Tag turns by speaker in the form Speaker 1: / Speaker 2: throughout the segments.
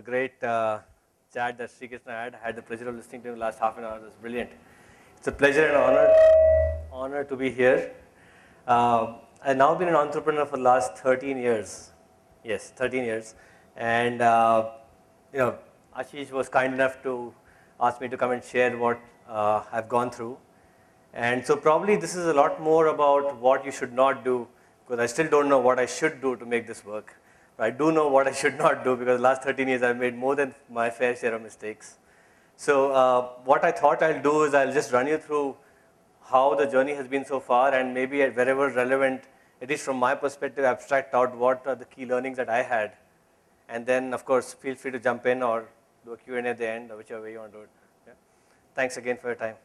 Speaker 1: great chat that Sri Krishna had. I had the pleasure of listening to him last half an hour. It was brilliant. It's a pleasure and honor to be here. I've now been an entrepreneur for the last 13 years. Yes, 13 years. And Ashish was kind enough to ask me to come and share what I've gone through. And so probably this is a lot more about what you should not do, because I still don't know what I should do to make this work. But I do know what I should not do, because the last 13 years I've made more than my fair share of mistakes. So what I thought I'll do is I'll just run you through how the journey has been so far, and maybe at wherever relevant, at least from my perspective, abstract out what are the key learnings that I had. And then, of course, feel free to jump in or do a Q&A at the end, or whichever way you want to do it. Yeah? Thanks again for your time.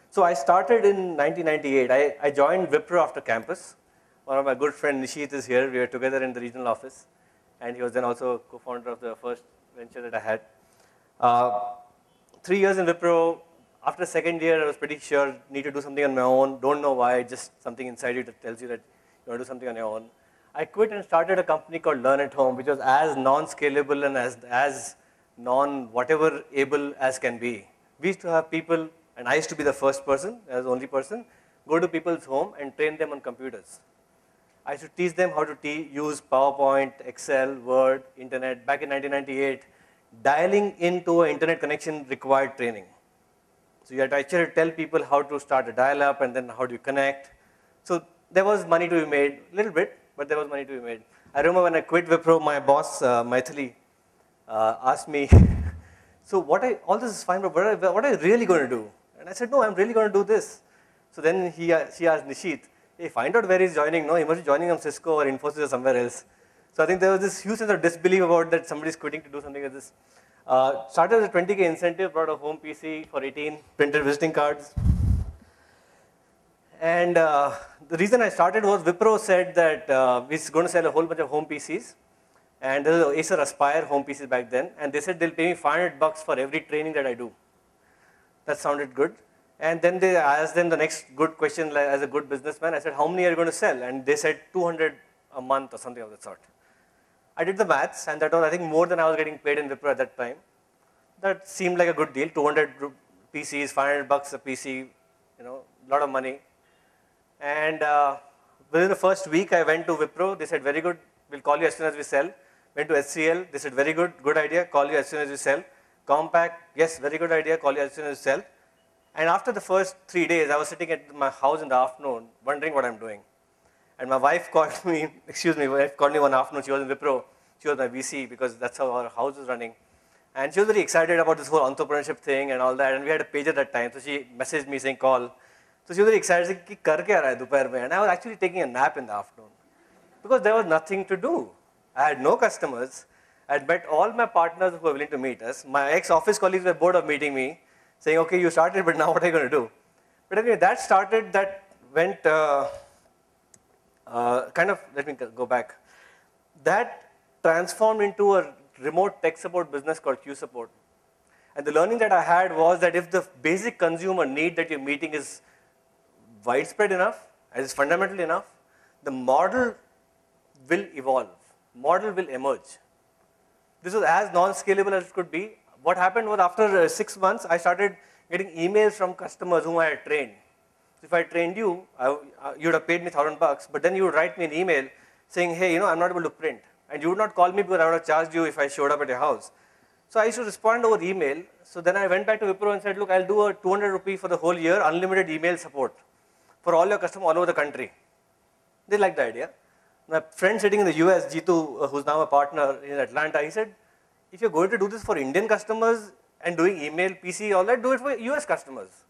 Speaker 1: So I started in 1998. I joined Wipro after campus. One of my good friend Nishit is here. We were together in the regional office. And he was then also co-founder of the first venture that I had. 3 years in Wipro. After the second year, I was pretty sure need to do something on my own. Don't know why, just something inside you that tells you that you want to do something on your own. I quit and started a company called Learn at Home, which was as non-scalable and as non-whatever able as can be. We used to have people, and I used to be the first person, as the only person, go to people's home and train them on computers. I used to teach them how to use PowerPoint, Excel, Word, Internet. Back in 1998, dialing into an Internet connection required training. So you had to actually tell people how to start a dial-up and then how do you connect. So there was money to be made, a little bit, but there was money to be made. I remember when I quit Wipro, my boss, Maithili, asked me, so all this is fine, but what are you really going to do? And I said, no, I'm really going to do this. So then she asked Nishit, hey, find out where he's joining. No, he must be joining from Cisco or Infosys or somewhere else. So I think there was this huge sense of disbelief about that somebody's quitting to do something like this. Started as a 20K incentive, brought a home PC for 18, printed visiting cards. And the reason I started was Wipro said that we're going to sell a whole bunch of home PCs. And there was Acer Aspire home PCs back then. And they said they'll pay me $500 for every training that I do. That sounded good. And then they asked them the next good question, like, as a good businessman. I said, how many are you going to sell? And they said 200 a month or something of that sort. I did the maths, and that was, I think, more than I was getting paid in Wipro at that time. That seemed like a good deal. 200 PCs, $500 a PC, a lot of money. And within the first week, I went to Wipro. They said, very good, we'll call you as soon as we sell. Went to HCL. They said, very good, good idea, call you as soon as we sell. Compaq, yes, very good idea, call you as soon as you sell. And after the first 3 days, I was sitting at my house in the afternoon, wondering what I'm doing. And my wife called me, one afternoon, she was in Wipro, she was my VC, because that's how our house was running. And she was very excited about this whole entrepreneurship thing and all that, and we had a pager at that time, so she messaged me saying, call. So she was very excited, saying, kar kya raha hai dophar mein? And I was actually taking a nap in the afternoon, because there was nothing to do. I had no customers. I had met all my partners who were willing to meet us. My ex-office colleagues were bored of meeting me, saying, okay, you started, but now what are you going to do? But anyway, that went, let me go back. That transformed into a remote tech support business called QSupport. And the learning that I had was that if the basic consumer need that you're meeting is widespread enough, and is fundamental enough, the model will evolve. Model will emerge. This was as non-scalable as it could be. What happened was after 6 months, I started getting emails from customers whom I had trained. So if I trained you, you would have paid me $1,000, but then you would write me an email saying, hey, I'm not able to print. And you would not call me because I would have charged you if I showed up at your house. So I used to respond over email. So then I went back to Wipro and said, look, I'll do a 200 rupee for the whole year, unlimited email support for all your customers all over the country. They liked the idea. My friend sitting in the US, Jitu, who's now a partner in Atlanta, he said, if you're going to do this for Indian customers and doing email, PC, all that, do it for US customers.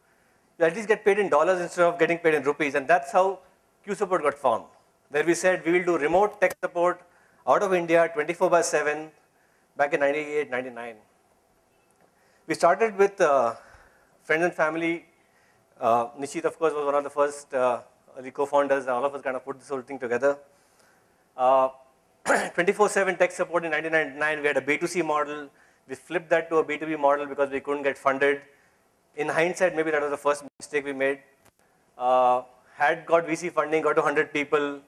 Speaker 1: You at least get paid in dollars instead of getting paid in rupees. And that's how QSupport got formed, where we said we will do remote tech support out of India, 24/7, back in 98, 99. We started with friends and family. Nishit, of course, was one of the first early co-founders. All of us kind of put this whole thing together. 24/7 tech support in 1999, we had a B2C model. We flipped that to a B2B model because we couldn't get funded. In hindsight, maybe that was the first mistake we made. Had got VC funding, got to 100 people.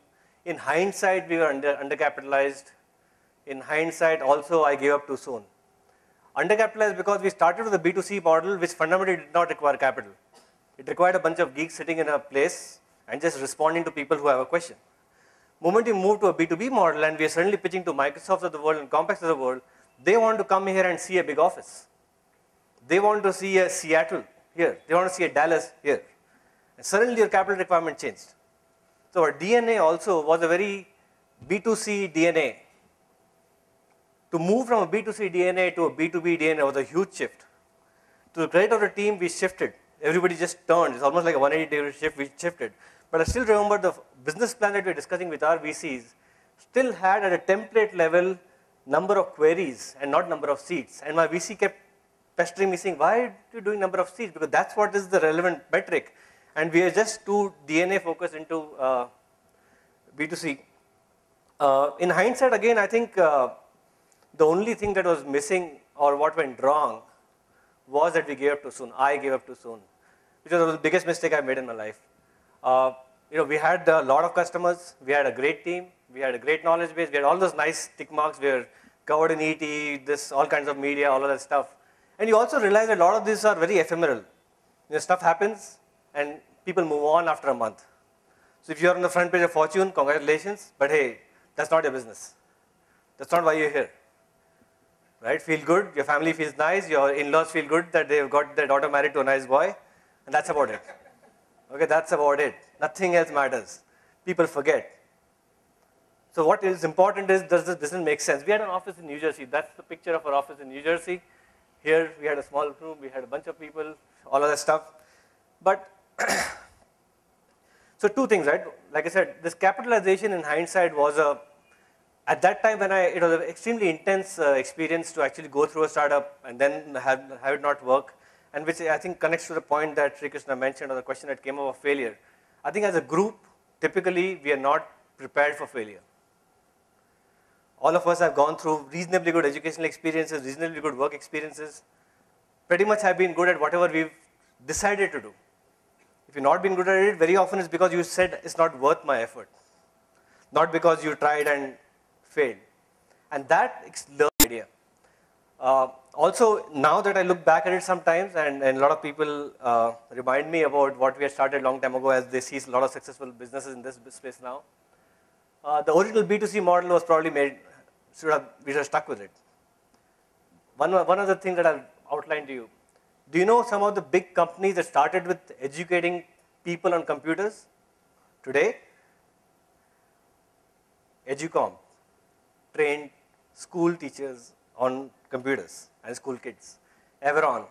Speaker 1: In hindsight, we were undercapitalized. In hindsight, also, I gave up too soon. Undercapitalized because we started with a B2C model which fundamentally did not require capital. It required a bunch of geeks sitting in a place and just responding to people who have a question. Moment you move to a B2B model and we are suddenly pitching to Microsoft of the world and Complex of the world, they want to come here and see a big office. They want to see a Seattle here. They want to see a Dallas here. And suddenly your capital requirement changed. So our DNA also was a very B2C DNA. To move from a B2C DNA to a B2B DNA was a huge shift. To the credit of the team, we shifted. Everybody just turned. It's almost like a 180-degree shift, we shifted. But I still remember the business plan that we were discussing with our VCs still had at a template level number of queries and not number of seats. And my VC kept pestering me saying, why are you doing number of seats? Because that's what is the relevant metric. And we are just too DNA focused into B2C. In hindsight, again, I think the only thing that was missing or what went wrong was that we gave up too soon. I gave up too soon, which was the biggest mistake I made in my life. We had a lot of customers. We had a great team. We had a great knowledge base. We had all those nice tick marks. We were covered in ET, all kinds of media, all of that stuff. And you also realize that a lot of these are very ephemeral. Stuff happens, and people move on after a month. So if you're on the front page of Fortune, congratulations. But hey, that's not your business. That's not why you're here. Right? Feel good. Your family feels nice. Your in-laws feel good that they've got their daughter married to a nice boy. And that's about it. Okay, that's about it. Nothing else matters. People forget. So what is important is, does this business make sense? We had an office in New Jersey. That's the picture of our office in New Jersey. Here we had a small room. We had a bunch of people, all of that stuff. But so two things, right? Like I said, this capitalization in hindsight was at that time when it was an extremely intense experience to actually go through a startup and then have it not work, and which I think connects to the point that Sri Krishna mentioned or the question that came up of failure. I think as a group, typically we are not prepared for failure. All of us have gone through reasonably good educational experiences, reasonably good work experiences, pretty much have been good at whatever we've decided to do. If you've not been good at it, very often it's because you said it's not worth my effort, not because you tried and failed. And that learned idea. Also, now that I look back at it sometimes, and a lot of people remind me about what we had started a long time ago as they see a lot of successful businesses in this space now. The original B2C model was probably made, we should have stuck with it. One other thing that I'll outline to you. Do you know some of the big companies that started with educating people on computers today? Educom trained school teachers on computers and school kids. Everon,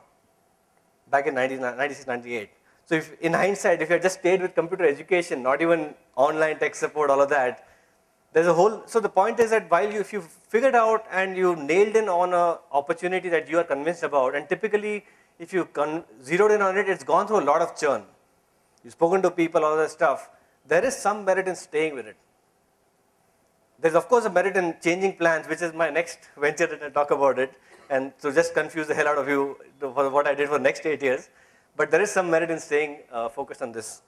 Speaker 1: back in 1996, 98. So if, in hindsight, if you had just stayed with computer education, not even online tech support, all of that, there's a whole, so the point is that if you figured out and you nailed in on an opportunity that you are convinced about, and typically if you zeroed in on it, it's gone through a lot of churn. You've spoken to people, all that stuff. There is some merit in staying with it. There's of course a merit in changing plans, which is my next venture that I talk about it. And to just confuse the hell out of you for what I did for the next 8 years. But there is some merit in staying focused on this.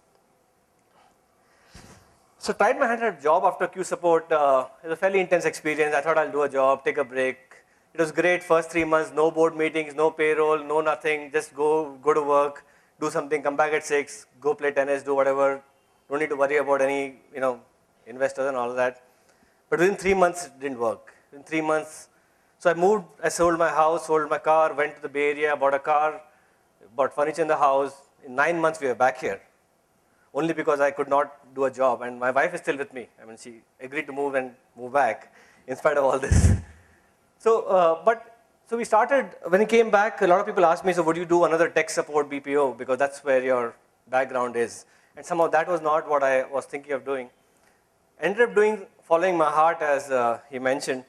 Speaker 1: So tried my hand at a job after Q support. It was a fairly intense experience. I thought I'll do a job, take a break. It was great, first 3 months, no board meetings, no payroll, no nothing. Just go to work, do something, come back at 6, go play tennis, do whatever. Don't need to worry about any investors and all of that. But within 3 months, it didn't work. In 3 months, so I moved, I sold my house, sold my car, went to the Bay Area, bought a car, bought furniture in the house. In 9 months, we were back here. Only because I could not do a job. And my wife is still with me. I mean, she agreed to move and move back in spite of all this. So, so we started, when we came back, a lot of people asked me, so would you do another tech support BPO? Because that's where your background is. And somehow that was not what I was thinking of doing. Ended up following my heart, as he mentioned,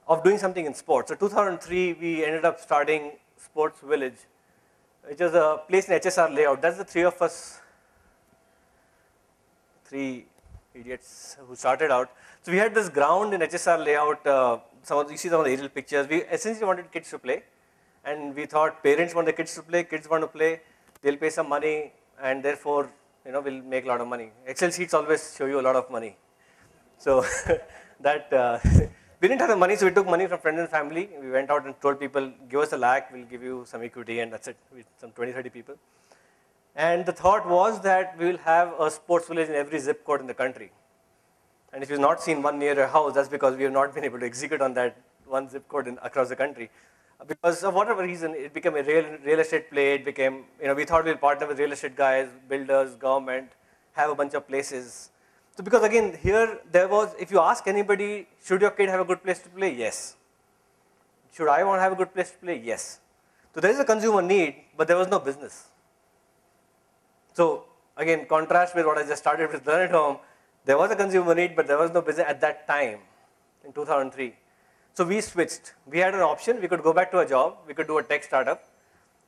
Speaker 1: of doing something in sports. So 2003, we ended up starting Sports Village, which was a place in HSR layout. That's the three of us, 3 idiots who started out. So we had this ground in HSR layout. You see some of the aerial pictures. We essentially wanted kids to play. And we thought parents want the kids to play, kids want to play, they'll pay some money, and therefore, we'll make a lot of money. Excel sheets always show you a lot of money. So that, we didn't have the money, so we took money from friends and family. We went out and told people, give us a lakh, we'll give you some equity, and that's it, with some 20, 30 people. And the thought was that we will have a sports village in every zip code in the country. And if you've not seen one near your house, that's because we have not been able to execute on that one zip code across the country. Because of whatever reason, it became a real estate play. It became, we thought we'll partner with real estate guys, builders, government, have a bunch of places. So because again, here there was, if you ask anybody, should your kid have a good place to play? Yes. Should I want to have a good place to play? Yes. So there is a consumer need, but there was no business. So again, contrast with what I just started with Learn at Home, there was a consumer need, but there was no business at that time, in 2003. So we switched. We had an option. We could go back to a job. We could do a tech startup.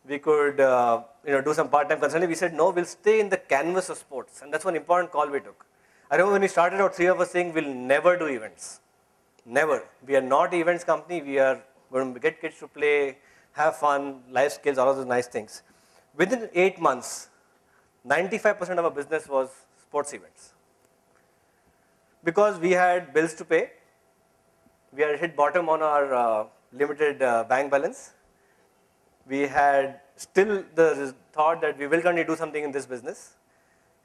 Speaker 1: We could do some part-time consulting. We said, no, we'll stay in the canvas of sports. And that's one important call we took. I remember when we started out, three of us saying, we'll never do events. Never. We are not an events company. We are going to get kids to play, have fun, life skills, all of those nice things. Within 8 months, 95% of our business was sports events. Because we had bills to pay, we had hit bottom on our limited bank balance. We had still the thought that we will continue to do something in this business.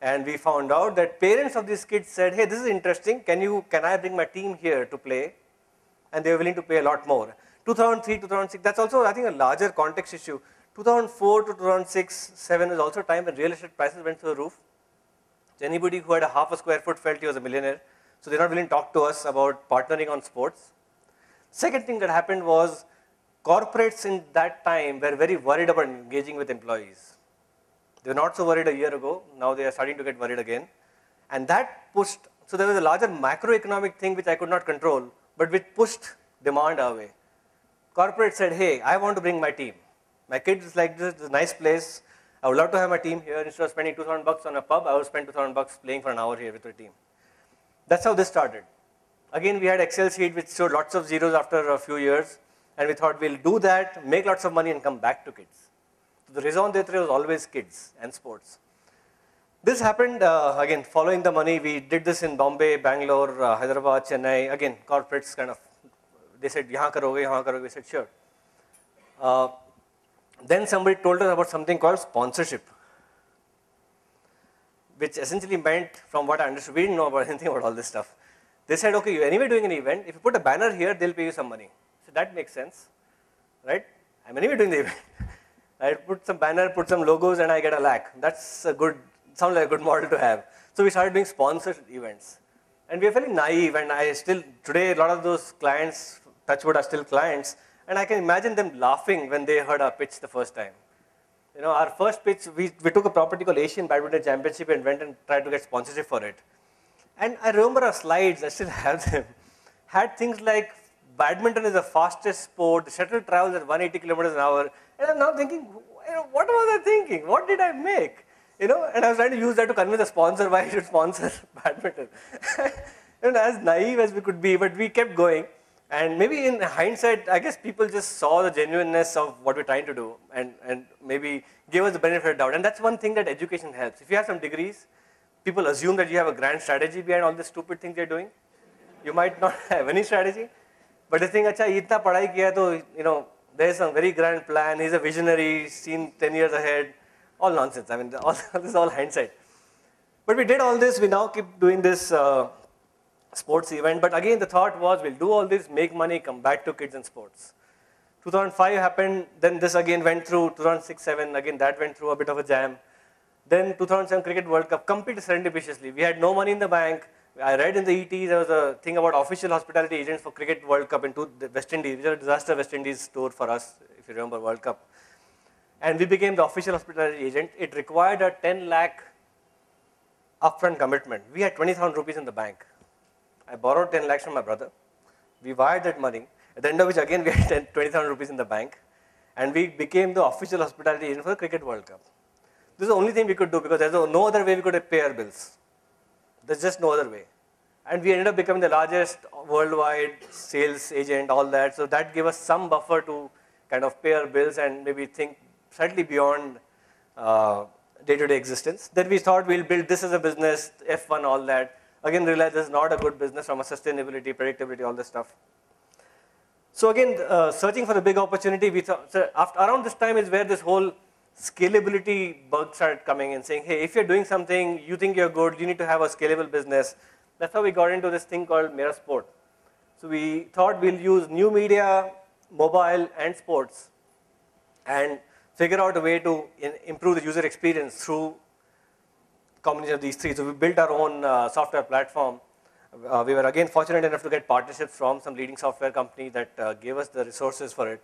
Speaker 1: And we found out that parents of these kids said, hey, this is interesting. Can I bring my team here to play? And they were willing to pay a lot more. 2003, 2006, that's also, I think, a larger context issue. 2004 to 2006, 7 was also a time when real estate prices went through the roof. So anybody who had a half a square foot felt he was a millionaire. So they're not willing to talk to us about partnering on sports. Second thing that happened was corporates in that time were very worried about engaging with employees. They were not so worried a year ago. Now they are starting to get worried again. And that pushed, so there was a larger macroeconomic thing which I could not control, but which pushed demand our way. Corporate said, hey, I want to bring my team. My kids like this is a nice place. I would love to have my team here. Instead of spending $2,000 on a pub, I would spend $2,000 playing for an hour here with the team. That's how this started. Again, we had Excel sheet which showed lots of zeros after a few years. And we thought we'll do that, make lots of money and come back to kids. So the raison d'etre was always kids and sports. This happened, again, following the money. We did this in Bombay, Bangalore, Hyderabad, Chennai. Again, corporates kind of, they said, yahan karoge, yahan karoge. We said, sure. Then somebody told us about something called sponsorship, which essentially meant, from what I understood, we didn't know about anything about all this stuff. They said, okay, you're anyway doing an event. If you put a banner here, they'll pay you some money. So that makes sense, right? I'm anyway doing the event. I put some banner, put some logos, and I get a lakh. That's a good, sounds like a good model to have. So we started doing sponsored events. And we are fairly naive, and I still, today, a lot of those clients, Touchwood, are still clients. And I can imagine them laughing when they heard our pitch the first time. Our first pitch, we took a property called Asian Badminton Championship and went and tried to get sponsorship for it. And I remember our slides, I still have them, had things like badminton is the fastest sport, the shuttle travels at 180 kilometers an hour. And I'm now thinking, what was I thinking? What did I make? And I was trying to use that to convince the sponsor why I should sponsor badminton. As naive as we could be, but we kept going. And maybe in hindsight, I guess people just saw the genuineness of what we're trying to do and maybe gave us the benefit of doubt. And that's one thing that education helps. If you have some degrees, people assume that you have a grand strategy behind all the stupid things you're doing. You might not have any strategy, but they think, acha, itna padhai kiya to, there's some very grand plan, he's a visionary, seen 10 years ahead. All nonsense. I mean, this is all hindsight. But we did all this, we now keep doing this sports event. But again, the thought was, we'll do all this, make money, come back to kids and sports. 2005 happened, then this again went through, 2006-07, again that went through a bit of a jam. Then 2007 Cricket World Cup, completely serendipitously. We had no money in the bank. I read in the ET, there was a thing about official hospitality agents for Cricket World Cup into the West Indies, which was a disaster West Indies tour for us, if you remember World Cup. And we became the official hospitality agent. It required a 10 lakh upfront commitment. We had 20,000 rupees in the bank. I borrowed 10 lakhs from my brother. We wired that money, at the end of which again we had 20,000 rupees in the bank. And we became the official hospitality agent for the Cricket World Cup. This is the only thing we could do because there's no other way we could pay our bills. There's just no other way. And we ended up becoming the largest worldwide sales agent, all that. So that gave us some buffer to kind of pay our bills and maybe think slightly beyond day-to-day existence. Then we thought we'll build this as a business, F1, all that. again realized this is not a good business from a sustainability, predictability, all this stuff. So again, searching for the big opportunity, we thought, so after, around this time is where this whole scalability bug started coming in, saying, hey, if you're doing something, you think you're good, you need to have a scalable business. That's how we got into this thing called Mera Sport. So we thought we'll use new media, mobile, and sports, and figure out a way to improve the user experience through combination of these three. So we built our own software platform. We were again fortunate enough to get partnerships from some leading software company that gave us the resources for it.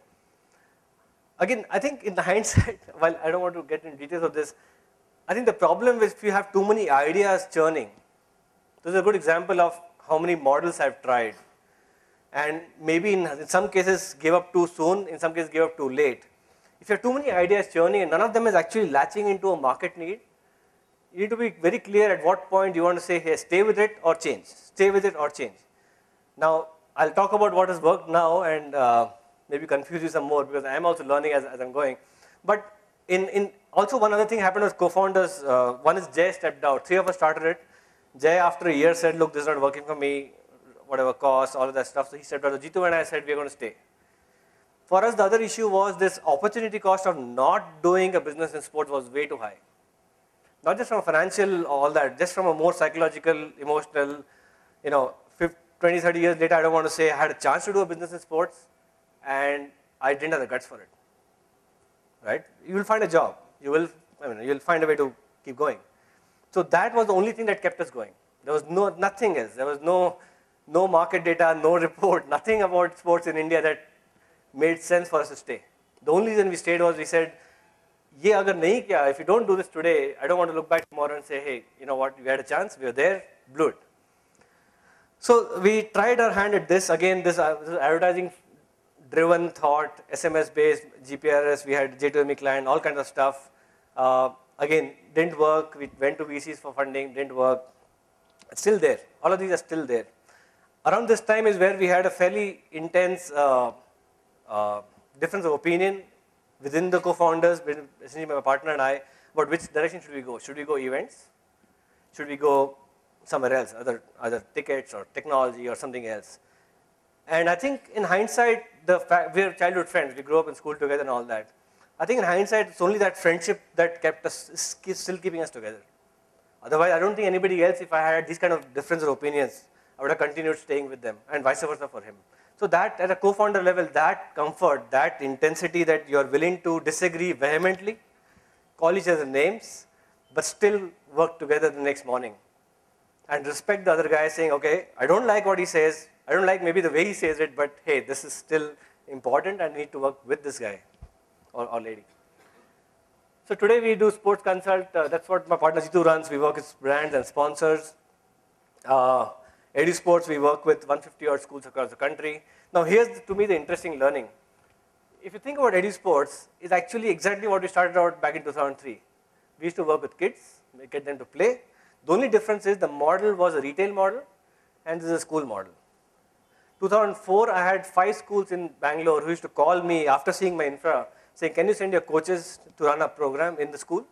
Speaker 1: Again, I think in the hindsight, while I don't want to get into details of this, I think the problem is if you have too many ideas churning. This is a good example of how many models I've tried. And maybe in some cases gave up too soon, in some cases gave up too late. If you have too many ideas churning and none of them is actually latching into a market need, you need to be very clear at what point you want to say, hey, stay with it or change. Stay with it or change. Now, I'll talk about what has worked now and maybe confuse you some more because I'm also learning as I'm going. But also one other thing happened was co-founders, one is Jay stepped out. Three of us started it. Jay after a year said, look, this is not working for me, whatever cost, all of that stuff. So he stepped out. Jitu and I said, we're going to stay. For us, the other issue was this opportunity cost of not doing a business in sports was way too high. Not just from a financial, all that, just from a more psychological, emotional, 20, 30 years later, I don't want to say I had a chance to do a business in sports and I didn't have the guts for it, right? You will find a job. You'll find a way to keep going. So that was the only thing that kept us going. There was nothing else. There was no market data, no report, nothing about sports in India that made sense for us to stay. The only reason we stayed was we said, ye agar nahi kiya, if you don't do this today, I don't want to look back tomorrow and say, hey, you know what, we had a chance, we were there, blew it. So we tried our hand at this. Again, this advertising-driven thought, SMS-based, GPRS, we had J2ME client, all kinds of stuff. Again, didn't work. We went to VCs for funding, didn't work. It's still there. All of these are still there. Around this time is where we had a fairly intense difference of opinion within the co-founders, essentially my partner and I, about which direction should we go. Should we go events? Should we go somewhere else, either tickets or technology or something else? And I think in hindsight, we're childhood friends. We grew up in school together and all that. I think in hindsight, it's only that friendship that kept us, still keeping us together. Otherwise, I don't think anybody else, if I had these kind of difference of opinions, I would have continued staying with them and vice versa for him. So that at a co-founder level, that comfort, that intensity that you're willing to disagree vehemently, call each other names, but still work together the next morning. And respect the other guy saying, okay, I don't like what he says, I don't like maybe the way he says it, but hey, this is still important and I need to work with this guy or lady. So today we do sports consult, that's what my partner Jitu runs, we work with brands and sponsors. EduSports, we work with 150 odd schools across the country. Now here's, to me, the interesting learning. If you think about EduSports, it's actually exactly what we started out back in 2003. We used to work with kids, get them to play. The only difference is the model was a retail model and this is a school model. 2004, I had 5 schools in Bangalore who used to call me after seeing my infra, saying, can you send your coaches to run a program in the school?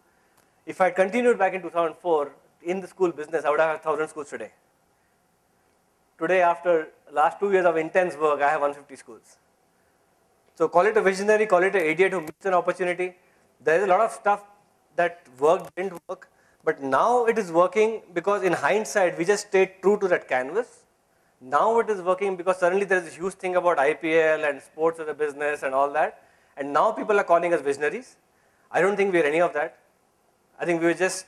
Speaker 1: If I had continued back in 2004 in the school business, I would have 1,000 schools today. Today, after last 2 years of intense work, I have 150 schools. So call it a visionary, call it an idiot who missed an opportunity. There is a lot of stuff that worked, didn't work, but now it is working because in hindsight, we just stayed true to that canvas. Now it is working because suddenly there is a huge thing about IPL and sports as a business and all that. And now people are calling us visionaries. I don't think we're any of that. I think we were just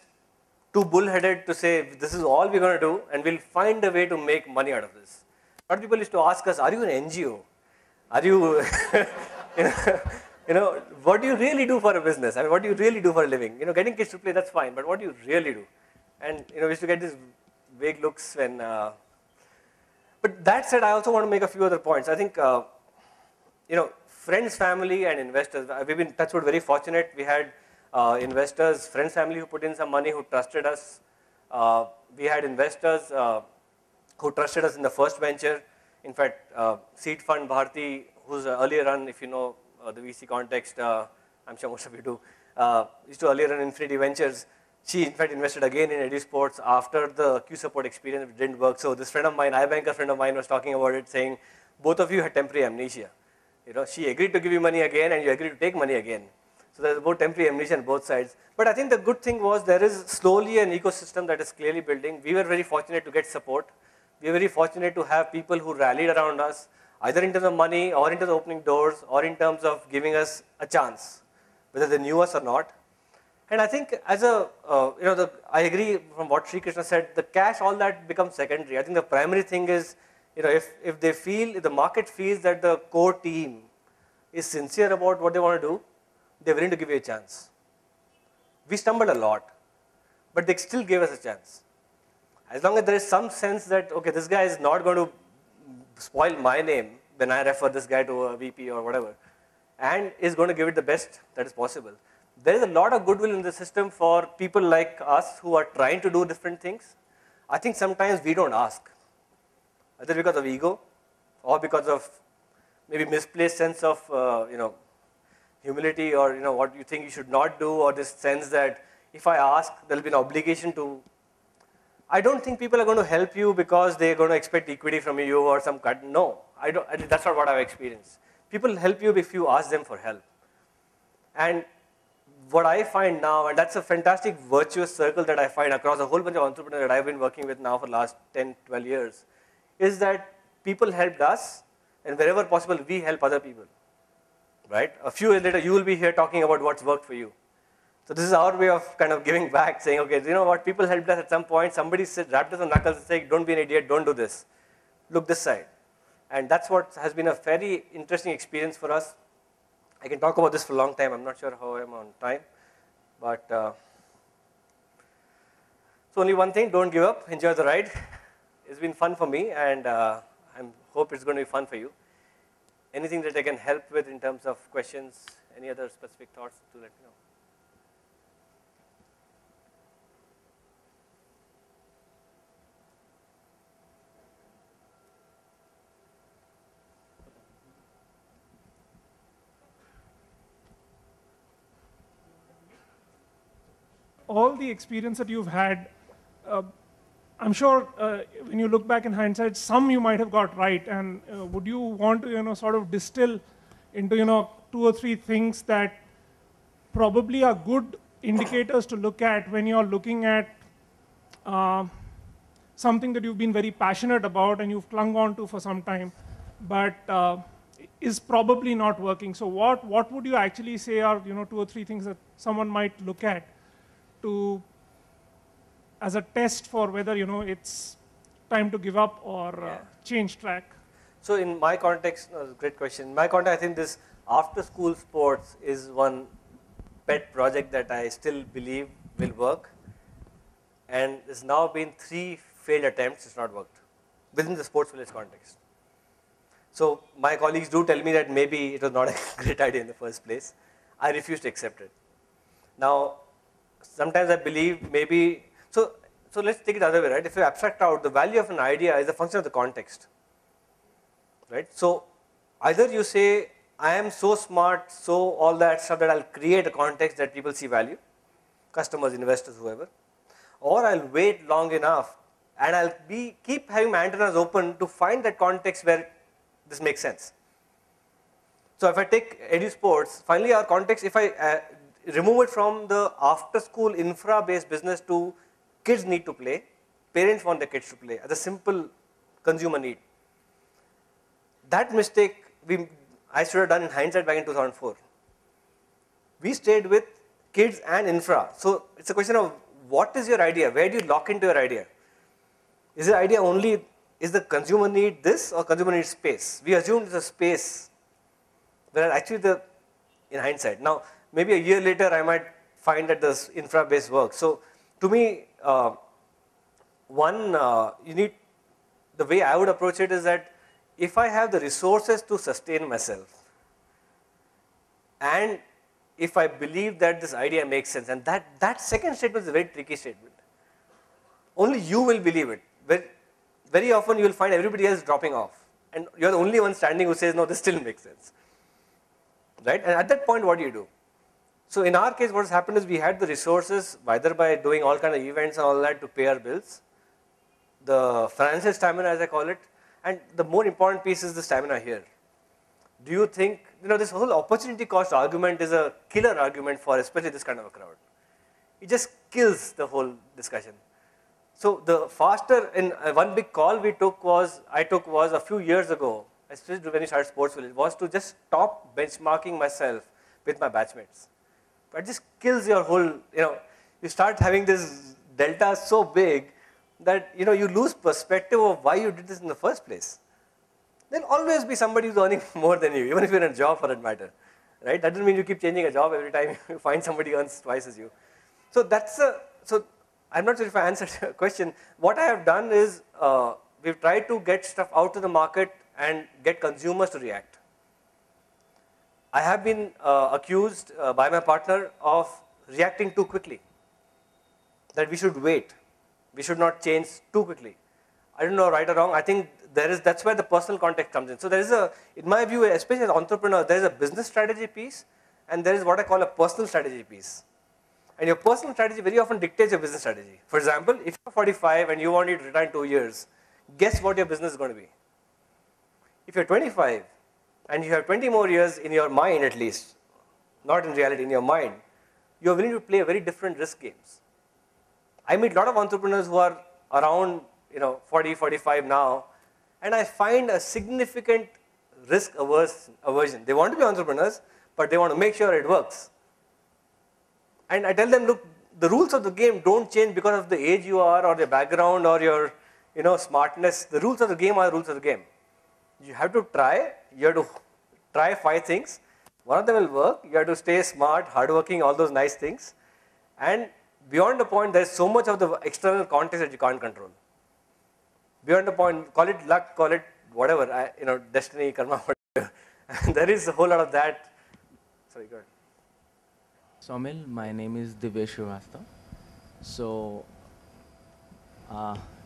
Speaker 1: too bullheaded to say, this is all we're going to do, and we'll find a way to make money out of this. A lot of people used to ask us, are you an NGO? Are you, what do you really do for a business? I mean, what do you really do for a living? Getting kids to play, that's fine, but what do you really do? And, we used to get these vague looks when, but that said, I also want to make a few other points. I think, friends, family, and investors, we've been, touch wood, very fortunate. We had investors, friends, family who put in some money, who trusted us. We had investors who trusted us in the first venture. In fact, Seed Fund Bharti, who's earlier run, if you know the VC context, I'm sure most of you do, used to earlier run Infinity Ventures. She, in fact, invested again in EduSports after the Q support experience didn't work. So this friend of mine, iBanker friend of mine, was talking about it, saying, both of you had temporary amnesia. She agreed to give you money again, and you agreed to take money again. So there's about temporary amnesia on both sides. But I think the good thing was there is slowly an ecosystem that is clearly building. We were very fortunate to get support. We were very fortunate to have people who rallied around us, either in terms of money, or in terms of opening doors, or in terms of giving us a chance, whether they knew us or not. And I think as a, I agree from what Sri Krishna said, the cash, all that becomes secondary. I think the primary thing is, if the market feels that the core team is sincere about what they want to do, they're willing to give you a chance. We stumbled a lot, but they still gave us a chance. As long as there is some sense that, okay, this guy is not going to spoil my name when I refer this guy to a VP or whatever, and is going to give it the best that is possible. There is a lot of goodwill in the system for people like us who are trying to do different things. I think sometimes we don't ask, either because of ego or because of maybe misplaced sense of humility, or what you think you should not do, or this sense that if I ask, there will be an obligation to. I don't think people are going to help you because they're going to expect equity from you or some cut. No, that's not what I've experienced. People help you if you ask them for help. And what I find now, and that's a fantastic virtuous circle that I find across a whole bunch of entrepreneurs that I've been working with now for the last 10, 12 years, is that people helped us, and wherever possible, we help other people. Right? A few years later, you will be here talking about what's worked for you. So this is our way of kind of giving back, saying, okay, you know what, people helped us at some point, somebody rapped us on knuckles and said, don't be an idiot, don't do this. Look this side. And that's what has been a very interesting experience for us. I can talk about this for a long time. I'm not sure how I'm on time. But so only one thing, don't give up, enjoy the ride. It's been fun for me, and I hope it's going to be fun for you. Anything that I can help with in terms of questions, any other specific thoughts, to let me know.
Speaker 2: All the experience that you've had, I'm sure when you look back in hindsight, some you might have got right. And would you want to, sort of distill into, 2 or 3 things that probably are good indicators to look at when you're looking at something that you've been very passionate about and you've clung on to for some time, but is probably not working. So what would you actually say are 2 or 3 things that someone might look at as a test for whether it's time to give up or change track?
Speaker 1: So in my context, great question. In my context, I think this after-school sports is one pet project that I still believe will work. And there's now been 3 failed attempts, it's not worked, within the sports village context. So my colleagues do tell me that maybe it was not a great idea in the first place. I refuse to accept it. Now, sometimes I believe maybe, so let's take it the other way, right? If you abstract out, the value of an idea is a function of the context, right? So either you say, I am so smart, so all that stuff that I'll create a context that people see value, customers, investors, whoever, or I'll wait long enough and I'll keep having my antennas open to find that context where this makes sense. So if I take EduSports, finally our context, if I remove it from the after-school infra-based business to kids need to play, parents want their kids to play as a simple consumer need. That mistake I should have done in hindsight back in 2004. We stayed with kids and infra. So it's a question of what is your idea? Where do you lock into your idea? Is the idea only, is the consumer need this or consumer needs space? We assumed it's a space, whereas actually in hindsight. Now, maybe a year later, I might find that this infra-based works. So to me, you need, the way I would approach it is that if I have the resources to sustain myself, and if I believe that this idea makes sense, and that second statement is a very tricky statement. Only you will believe it. Very often you will find everybody else dropping off, and you're the only one standing who says, no, this still makes sense. Right? And at that point, what do you do? So in our case, what has happened is we had the resources, either by doing all kind of events and all that to pay our bills, the financial stamina as I call it, and the more important piece is the stamina here. Do you think, this whole opportunity cost argument is a killer argument for especially this kind of a crowd. It just kills the whole discussion. So the faster, one big call I took was a few years ago, especially when we started Sports Village, was to just stop benchmarking myself with my batchmates. But it just kills your whole, you start having this delta so big that, you lose perspective of why you did this in the first place. There'll always be somebody who's earning more than you, even if you're in a job for that matter, right? That doesn't mean you keep changing a job every time you find somebody who earns twice as you. So so I'm not sure if I answered your question. What I have done is, we've tried to get stuff out to the market and get consumers to react. I have been accused by my partner of reacting too quickly, that we should wait. We should not change too quickly. I don't know right or wrong. I think that's where the personal context comes in. So there is in my view, especially as an entrepreneur, there is a business strategy piece and there is what I call a personal strategy piece. And your personal strategy very often dictates your business strategy. For example, if you're 45 and you want to retire in 2 years, guess what your business is going to be? If you're 25 and you have 20 more years in your mind at least, not in reality, in your mind, you're willing to play a very different risk games. I meet a lot of entrepreneurs who are around 40, 45 now, and I find a significant risk aversion. They want to be entrepreneurs, but they want to make sure it works. And I tell them, look, the rules of the game don't change because of the age you are or your background or your smartness. The rules of the game are the rules of the game. You have to try. You have to try 5 things. One of them will work. You have to stay smart, hardworking, all those nice things. And beyond the point, there is so much of the external context that you can't control. Beyond the point, call it luck, call it whatever, destiny, karma, whatever. There is a whole lot of that. Sorry, go ahead.
Speaker 3: Somil, my name is Divyesh Srivastava. So,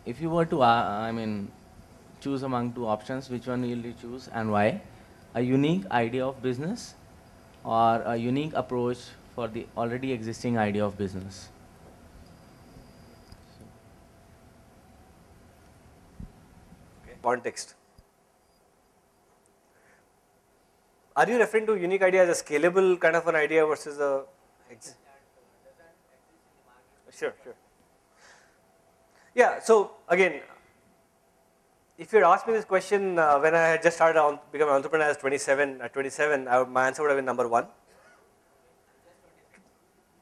Speaker 3: if you were to, choose among 2 options, which one will you choose and why? A unique idea of business or a unique approach for the already existing idea of business?
Speaker 1: Okay. Context. Are you referring to unique idea as a scalable kind of an idea versus a... Sure. Yeah, so again, if you had asked me this question when I had just started becoming an entrepreneur at 27, my answer would have been number 1.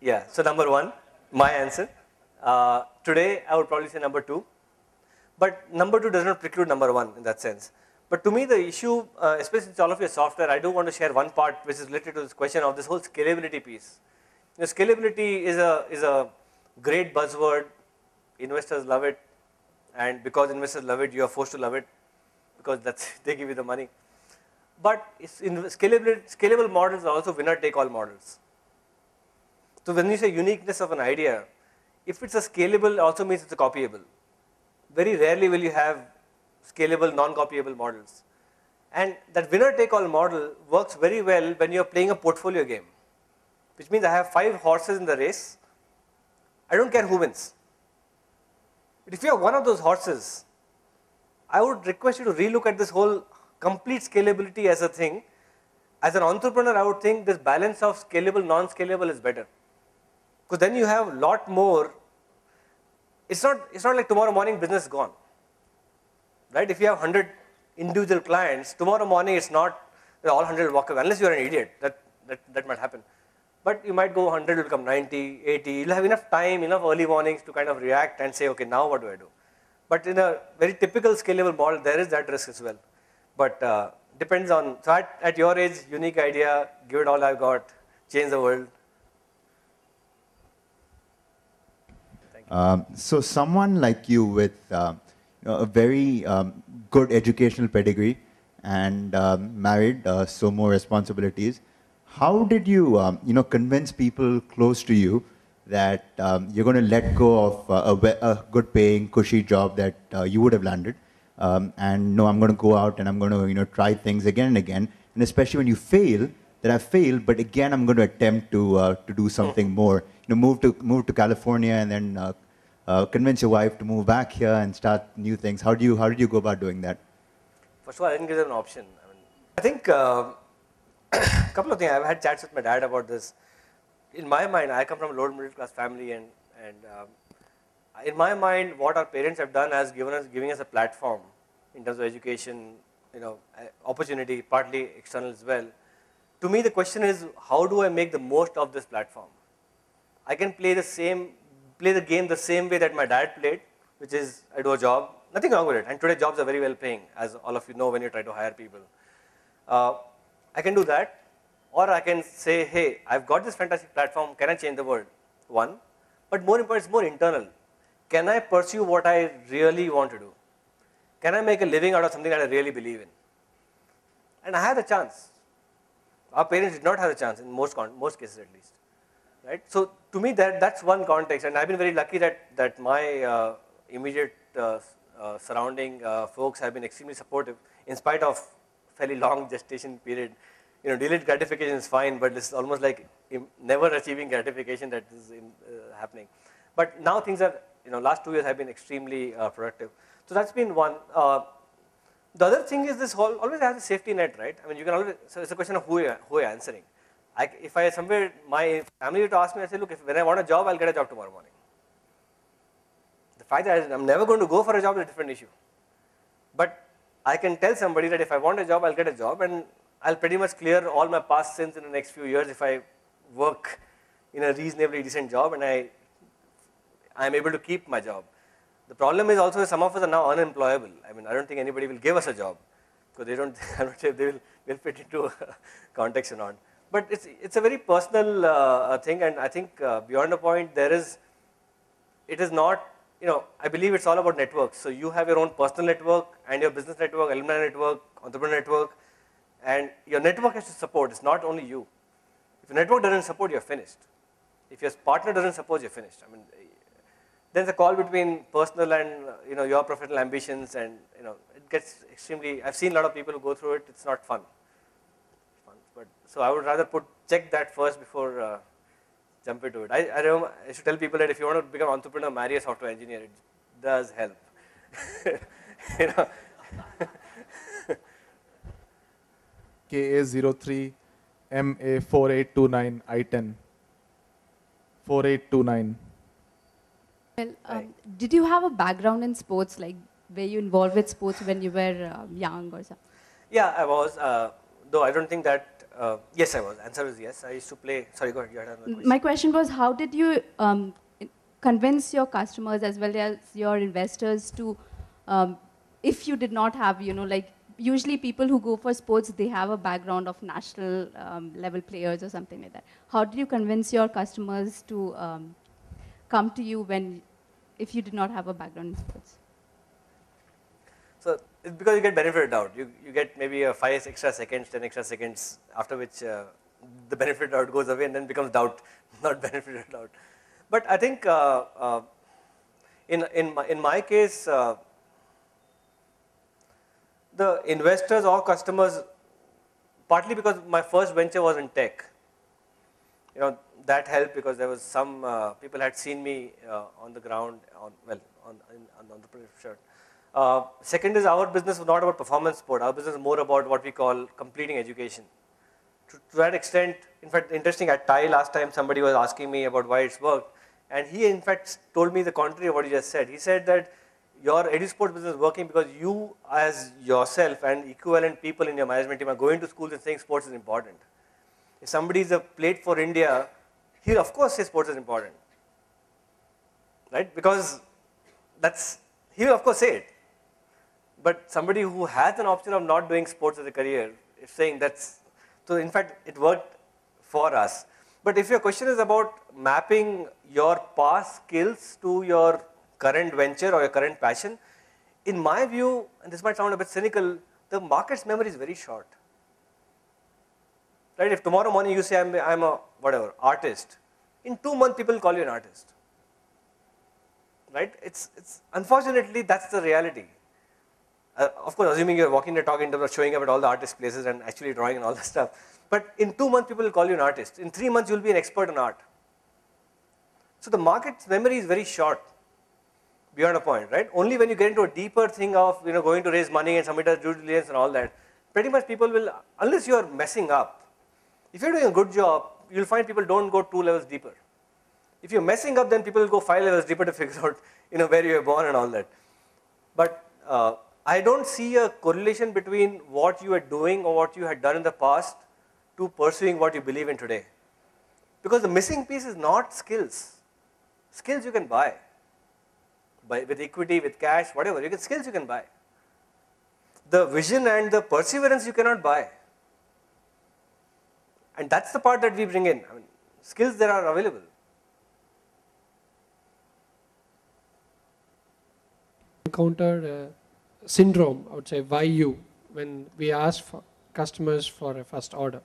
Speaker 1: Yeah, so number 1, my answer. Today, I would probably say number 2. But number 2 does not preclude number 1 in that sense. But to me, the issue, especially since all of your software, I do want to share one part which is related to this question of this whole scalability piece. Scalability is a great buzzword. Investors love it. And because investors love it, you are forced to love it because they give you the money. But scalable models are also winner-take-all models. So when you say uniqueness of an idea, if it's a scalable, it also means it's a copyable. Very rarely will you have scalable, non-copyable models. And that winner-take-all model works very well when you're playing a portfolio game, which means I have 5 horses in the race. I don't care who wins. But if you are one of those horses, I would request you to relook at this whole complete scalability as a thing. As an entrepreneur, I would think this balance of scalable, non-scalable is better. Because then you have a lot more. It's not like tomorrow morning business is gone. Right? If you have 100 individual clients, tomorrow morning it's not all 100 will walk away, unless you are an idiot. That might happen. But you might go 100 will become 90, 80. You'll have enough time, enough early warnings to kind of react and say, okay, now what do I do? But in a very typical scalable model, there is that risk as well. But depends on, so at your age, unique idea, give it all I've got, change the world. Thank you.
Speaker 4: So someone like you with a very good educational pedigree and married, so more responsibilities. How did you, convince people close to you that you're going to let go of a good-paying, cushy job that you would have landed, and no, I'm going to go out and I'm going to, try things again and again, and especially when you fail, that I failed, but again, I'm going to attempt to do something more. Move to California and then convince your wife to move back here and start new things. How did you go about doing that?
Speaker 1: First of all, I didn't give them an option. I think a couple of things. I've had chats with my dad about this. In my mind, I come from a lower middle class family, and in my mind, what our parents have done has giving us a platform in terms of education, opportunity, partly external as well. To me, the question is, how do I make the most of this platform? I can play the game the same way that my dad played, which is I do a job, nothing wrong with it. And today jobs are very well paying, as all of you know when you try to hire people. I can do that, or I can say, hey, I've got this fantastic platform, can I change the world? One, but more important, it's more internal. Can I pursue what I really want to do? Can I make a living out of something that I really believe in? And I had a chance. Our parents did not have a chance in most cases at least. Right? So to me, that's one context, and I've been very lucky that my immediate surrounding folks have been extremely supportive, in spite of fairly long gestation period. Delayed gratification is fine, but it's almost like never achieving gratification that is happening. But now things are, last 2 years have been extremely productive. So that's been one. The other thing is this always has a safety net, right? I mean, you can always, so it's a question of who you're answering. If my family were to ask me, I say, look, when I want a job, I'll get a job tomorrow morning. The fact that I'm never going to go for a job is a different issue. But I can tell somebody that if I want a job, I'll get a job, and I'll pretty much clear all my past sins in the next few years if I work in a reasonably decent job and I'm able to keep my job. The problem is also some of us are now unemployable. I mean, I don't think anybody will give us a job because they don't. I'm not sure if they will fit into context or not. But it's a very personal thing, and I think beyond a point it is not. I believe it's all about networks. So you have your own personal network and your business network, alumni network, entrepreneur network, and your network has to support. It's not only you. If your network doesn't support, you're finished. If your partner doesn't support, you're finished. I mean, there's a call between personal and your professional ambitions, and it gets extremely. I've seen a lot of people who go through it. It's not fun. But so I would rather check that first before jump into it. I should tell people that if you want to become an entrepreneur, marry a software engineer. It does help.
Speaker 5: KA03 MA4829 I10 4829.
Speaker 6: Well, did you have a background in sports, like were you involved with sports when you were young or something?
Speaker 1: Yeah, I was. Though I don't think that. Yes, I was. Answer is yes. I used to play. Sorry, go ahead. You had another question.
Speaker 6: My question was, how did you convince your customers as well as your investors to, if you did not have, like usually people who go for sports, they have a background of national level players or something like that. How did you convince your customers to come to you if you did not have a background in sports?
Speaker 1: So it's because you get benefited out. You get maybe 5 extra seconds, 10 extra seconds, after which the benefit out goes away and then becomes doubt, not benefited out. But I think in my case, the investors or customers, partly because my first venture was in tech, that helped because there was some people had seen me on the ground on the shirt. Second is our business was not about performance sport. Our business is more about what we call completing education. To that extent, in fact, interesting, at TIE last time somebody was asking me about why it's worked, and he in fact told me the contrary of what you just said. He said that your EduSports business is working because you as yourself and equivalent people in your management team are going to schools and saying sports is important. If somebody is a plate for India, he'll of course say sports is important, right? Because he will of course say it. But somebody who has an option of not doing sports as a career is saying so in fact it worked for us. But if your question is about mapping your past skills to your current venture or your current passion, in my view, and this might sound a bit cynical, the market's memory is very short. Right? If tomorrow morning you say I'm a whatever artist, in 2 months people call you an artist. Right? It's unfortunately that's the reality. Of course, assuming you're walking the talk in terms of showing up at all the artist places and actually drawing and all that stuff. But in 2 months, people will call you an artist. In 3 months, you'll be an expert in art. So the market's memory is very short, beyond a point, right? Only when you get into a deeper thing of going to raise money and submit a due diligence and all that, pretty much people will, unless you are messing up, if you're doing a good job, you'll find people don't go 2 levels deeper. If you're messing up, then people will go 5 levels deeper to figure out where you were born and all that. But I don't see a correlation between what you are doing or what you had done in the past to pursuing what you believe in today. Because the missing piece is not skills. Skills you can buy with equity, with cash, whatever. Skills you can buy. The vision and the perseverance you cannot buy. And that's the part that we bring in. I mean, skills that are available.
Speaker 5: Encountered syndrome, I would say, why you, when we ask for customers for a first order.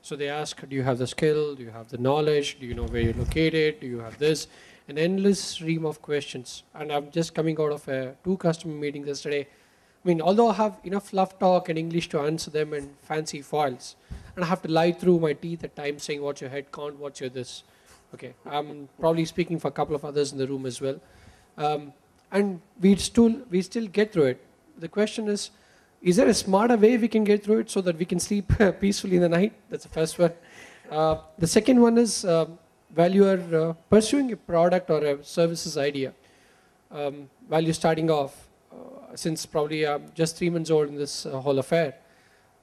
Speaker 5: So they ask, do you have the skill? Do you have the knowledge? Do you know where you're located? Do you have this? An endless stream of questions. And I'm just coming out of 2 customer meetings yesterday. I mean, although I have enough fluff talk and English to answer them and fancy foils, and I have to lie through my teeth at times saying, what's your head count, what's your this? Okay, I'm probably speaking for a couple of others in the room as well. And we still get through it. The question is there a smarter way we can get through it so that we can sleep peacefully in the night? That's the first one. The second one is while you are pursuing a product or a services idea, while you're starting off, since probably just 3 months old in this whole affair,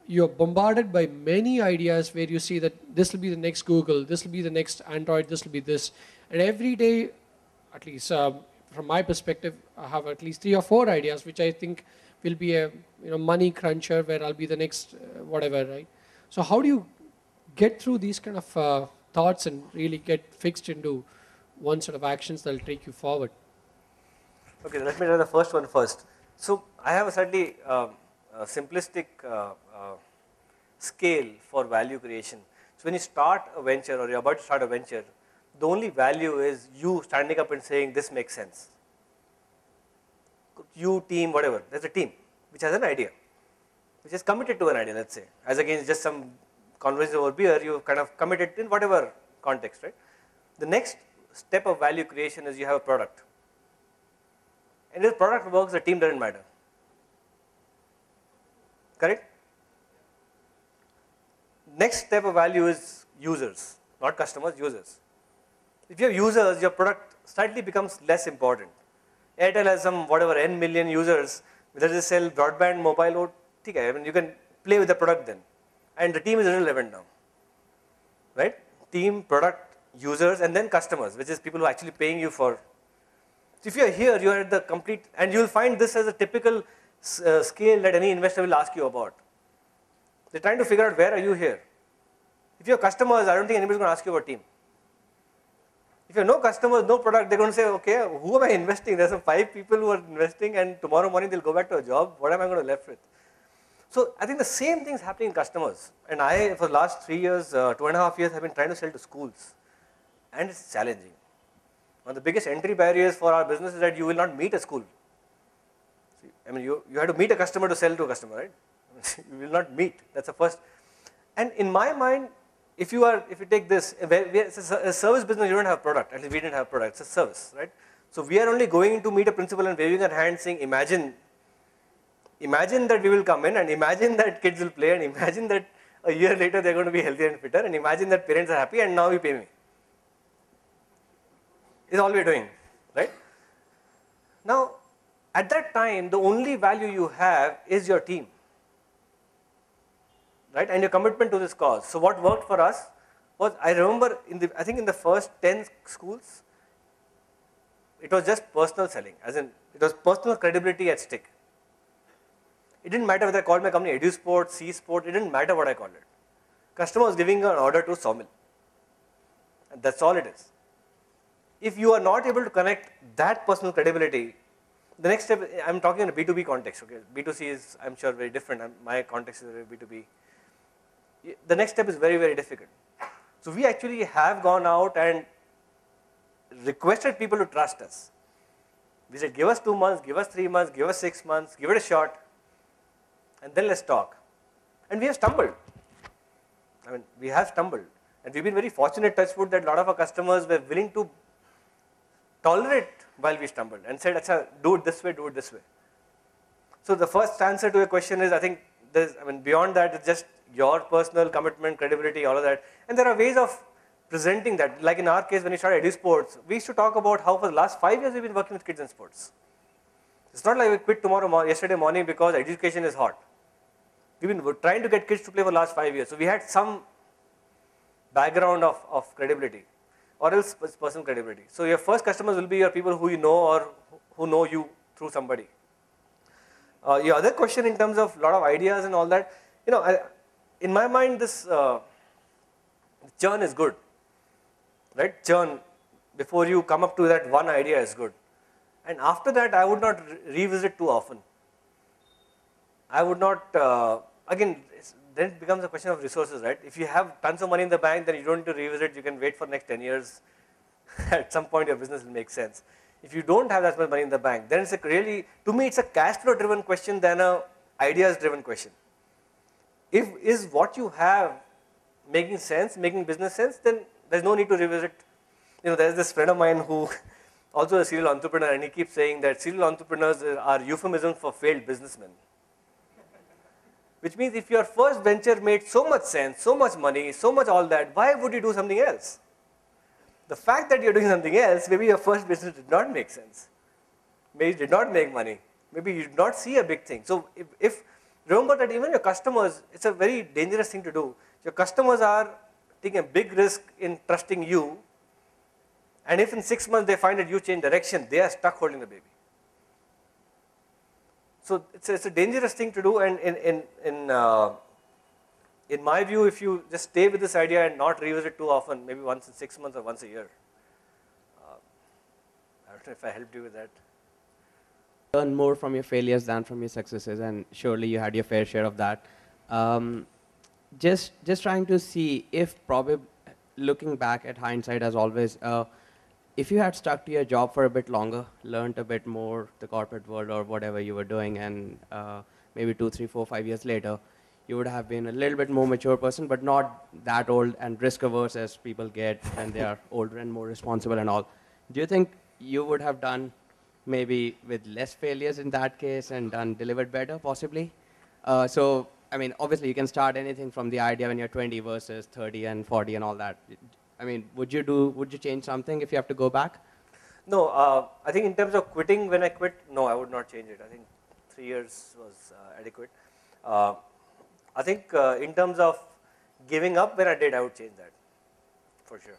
Speaker 5: you're bombarded by many ideas where you see that this will be the next Google, this will be the next Android, this will be this. And every day, at least from my perspective, I have at least 3 or 4 ideas which I think will be a money cruncher where I'll be the next whatever, right? So how do you get through these kind of thoughts and really get fixed into one set of actions that will take you forward?
Speaker 1: Okay, let me try the first one first. So I have a slightly simplistic scale for value creation. So when you start a venture or you're about to start a venture, the only value is you standing up and saying this makes sense. You, team, whatever, there's a team which has an idea, which is committed to an idea, let's say, as against just some conversation over beer, you've kind of committed in whatever context, right? The next step of value creation is you have a product. And if the product works, the team doesn't matter. Correct? Next step of value is users, not customers, users. If you have users, your product slightly becomes less important. Airtel has some whatever n million users, whether they sell broadband, mobile, or I mean, you can play with the product then. And the team is irrelevant now. Right? Team, product, users, and then customers, which is people who are actually paying you for. So if you are here, you are at the complete, and you will find this as a typical scale that any investor will ask you about. They're trying to figure out where are you here. If you have customers, I don't think anybody's going to ask you about team. If you have no customers, no product, they're going to say, okay, who am I investing? There's some 5 people who are investing and tomorrow morning they'll go back to a job. What am I going to left with? So I think the same thing is happening in customers. And I, for the last 3 years, 2.5 years, have been trying to sell to schools. And it's challenging. One of the biggest entry barriers for our business is that you will not meet a school. See, I mean, you have to meet a customer to sell to a customer, right? You will not meet. That's the first. And in my mind, if you take this, it's a service business, you don't have a product. At least we didn't have a product. It's a service, right? So we are only going to meet a principal and waving our hand saying, imagine that we will come in and imagine that kids will play and imagine that a year later they're going to be healthier and fitter and imagine that parents are happy and now you pay me. Is all we're doing, right? Now, at that time, the only value you have is your team. Right, and your commitment to this cause. So what worked for us was, I remember, I think in the first 10 schools, it was just personal selling, as in it was personal credibility at stake. It didn't matter whether I called my company EduSport, C-Sport, it didn't matter what I called it. Customer was giving an order to Sawmill, and that's all it is. If you are not able to connect that personal credibility, the next step, I'm talking in a B2B context, okay? B2C is, I'm sure, very different. My context is very B2B. The next step is very, very difficult. So we actually have gone out and requested people to trust us. We said, give us 2 months, give us 3 months, give us 6 months, give it a shot. and then let's talk. And we have stumbled. I mean, we have stumbled. And we've been very fortunate, touch wood, that a lot of our customers were willing to tolerate while we stumbled and said, Acha, do it this way, do it this way. So the first answer to your question is, I think, beyond that, it's just your personal commitment, credibility, all of that. And there are ways of presenting that. Like in our case, when we started EduSports, we used to talk about how for the last 5 years we've been working with kids in sports. It's not like we quit yesterday morning because education is hot. We've been trying to get kids to play for the last 5 years. So we had some background of credibility, or else personal credibility. So your first customers will be your people who you know or who know you through somebody. Your other question in terms of a lot of ideas and all that, in my mind, this churn is good, right? Churn before you come up to that one idea is good. And after that, I would not revisit too often. I would not, again, then it becomes a question of resources, right? If you have tons of money in the bank, then you don't need to revisit, you can wait for the next 10 years. At some point, your business will make sense. If you don't have that much money in the bank, then it's to me, it's a cash flow driven question than a ideas driven question. If is what you have making sense, making business sense, then there's no need to revisit. There's this friend of mine who also a serial entrepreneur, and he keeps saying that serial entrepreneurs are euphemisms for failed businessmen. Which means if your first venture made so much sense, so much money, so much all that, why would you do something else? The fact that you're doing something else, maybe your first business did not make sense. Maybe it did not make money. Maybe you did not see a big thing. So if remember that even your customers, it's a very dangerous thing to do. Your customers are taking a big risk in trusting you, and if in 6 months they find that you change direction, they are stuck holding the baby. So it's a dangerous thing to do, and in my view, if you just stay with this idea and not revisit too often, maybe once in 6 months or once a year, I don't know if I helped you with that.
Speaker 7: Learn more from your failures than from your successes, and surely you had your fair share of that. Just trying to see if probably looking back at hindsight as always, if you had stuck to your job for a bit longer, learned a bit more the corporate world or whatever you were doing, and maybe 2, 3, 4, 5 years later, you would have been a little bit more mature person, but not that old and risk averse as people get when they are older and more responsible and all. Do you think you would have done maybe with less failures in that case and delivered better, possibly? So, obviously you can start anything from the idea when you're 20 versus 30 and 40 and all that. Would you change something if you have to go back?
Speaker 1: No, I think in terms of quitting, when I quit, no, I would not change it. I think 3 years was adequate. I think in terms of giving up, when I did, I would change that, for sure.